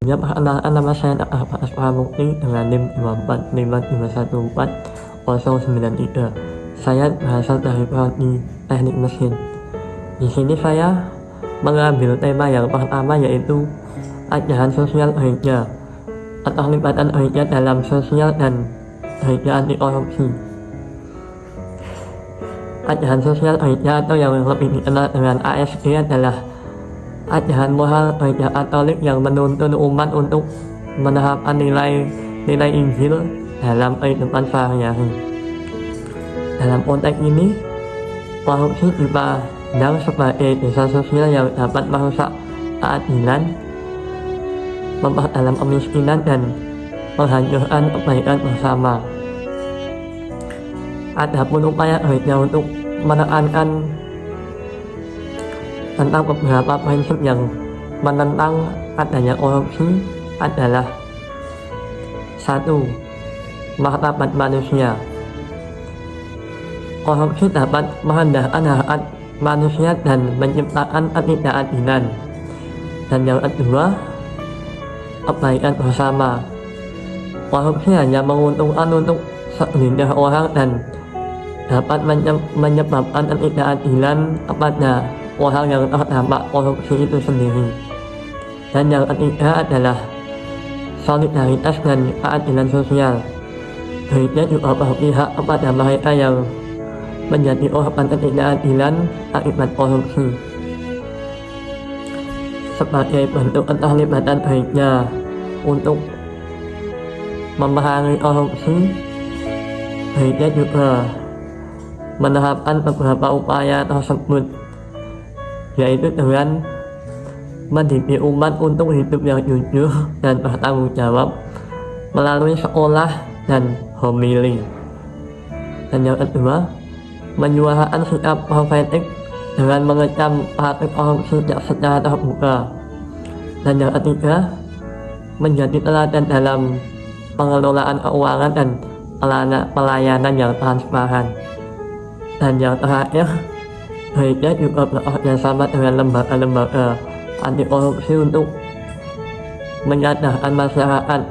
Ya, perkenalkan nama saya Ahmad Mukti dengan NIM 545514093. Saya berasal dari Prodi Teknik Mesin. Di sini saya mengambil tema yang pertama, yaitu ajaran sosial gereja, keterlibatan gereja dalam sosial dan gereja anti korupsi. Ajaran sosial gereja atau yang lebih dikenal dengan ASG adalah ajaran moral gereja Katolik yang menuntun umat untuk menerapkan nilai Injil dalam kehidupan sehari-hari. Dalam konteks ini, korupsi dipandang sebagai dosa sosial yang dapat merusak keadilan, memperdalam kemiskinan, dan menghancurkan kebaikan bersama. Adapun upaya gereja untuk menekankan tentang beberapa prinsip yang menentang adanya korupsi adalah: 1. Martabat manusia. Korupsi dapat merendahkan harkat manusia dan menciptakan ketidakadilan. Dan yang kedua, kebaikan bersama. Korupsi hanya menguntungkan untuk segelintir orang dan dapat menyebabkan ketidakadilan kepada orang yang terdampak korupsi itu sendiri. Dan yang ketiga adalah solidaritas dan keadilan sosial. Gereja juga berpihak kepada mereka yang menjadi korban ketidakadilan akibat korupsi. Sebagai bentuk keterlibatan gereja untuk memerangi korupsi, gereja juga menerapkan beberapa upaya tersebut, yaitu dengan mendidik umat untuk hidup yang jujur dan bertanggung jawab melalui sekolah dan homili. Dan yang kedua, menyuarakan sikap profetik dengan mengecam praktik korupsi secara terbuka. Dan yang ketiga, menjadi teladan dalam pengelolaan keuangan dan pelayanan yang transparan. Dan yang terakhir, gereja juga bekerja sama dengan lembaga-lembaga anti korupsi untuk menyadarkan masyarakat.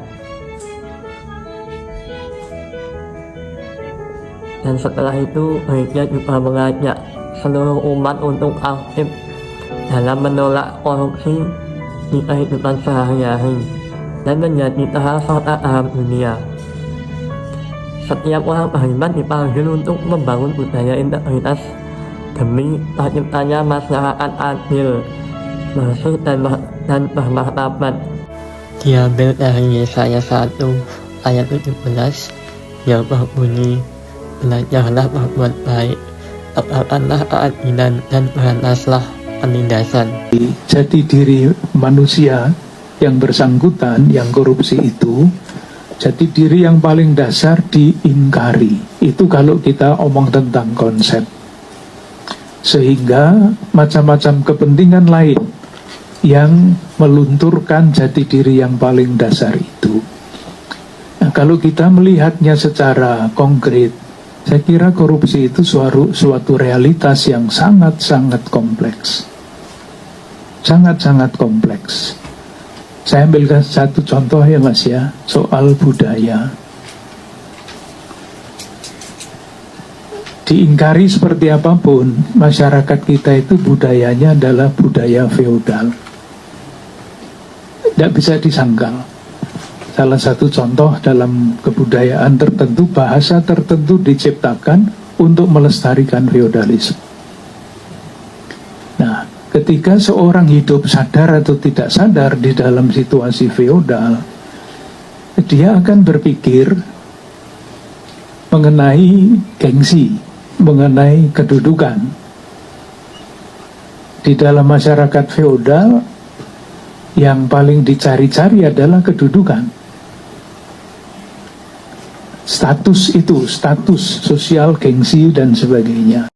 Dan setelah itu, gereja juga mengajak seluruh umat untuk aktif dalam menolak korupsi di kehidupan sehari-hari dan menjadi terang dalam dunia. Setiap orang beriman dipanggil untuk membangun budaya integritas demi terciptanya masyarakat adil, bersih, dan bermartabat. Diambil dari Yesaya 1 ayat 17 yang berbunyi, "Belajarlah berbuat baik, tegakkanlah keadilan, dan berantaslah penindasan." Jati diri manusia yang bersangkutan, yang korupsi itu, jati diri yang paling dasar diingkari. Itu kalau kita omong tentang konsep. Sehingga macam-macam kepentingan lain yang melunturkan jati diri yang paling dasar itu. Nah, kalau kita melihatnya secara konkret, saya kira korupsi itu suatu realitas yang sangat-sangat kompleks. Sangat-sangat kompleks. Saya ambilkan satu contoh ya Mas ya, soal budaya. Diingkari seperti apapun, masyarakat kita itu budayanya adalah budaya feodal. Tidak bisa disangkal. Salah satu contoh dalam kebudayaan tertentu, bahasa tertentu diciptakan untuk melestarikan feodalisme. Nah, ketika seorang hidup sadar atau tidak sadar di dalam situasi feodal, dia akan berpikir mengenai gengsi, mengenai kedudukan. Di dalam masyarakat feodal, yang paling dicari-cari adalah kedudukan. Status itu, status sosial, gengsi, dan sebagainya.